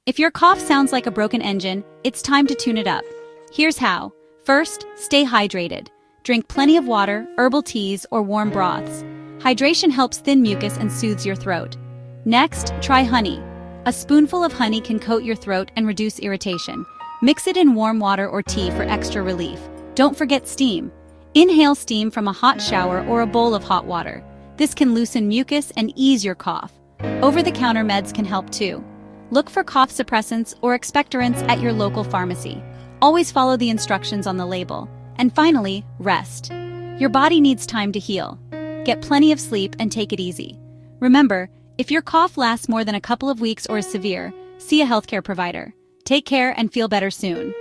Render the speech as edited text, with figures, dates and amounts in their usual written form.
If your cough sounds like a broken engine, it's time to tune it up. Here's how. First, stay hydrated. Drink plenty of water, herbal teas, or warm broths. Hydration helps thin mucus and soothes your throat. Next, try honey. A spoonful of honey can coat your throat and reduce irritation. Mix it in warm water or tea for extra relief. Don't forget steam. Inhale steam from a hot shower or a bowl of hot water. This can loosen mucus and ease your cough. Over-the-counter meds can help too. Look for cough suppressants or expectorants at your local pharmacy. Always follow the instructions on the label. And finally, rest. Your body needs time to heal. Get plenty of sleep and take it easy. Remember, if your cough lasts more than a couple of weeks or is severe, see a healthcare provider. Take care and feel better soon.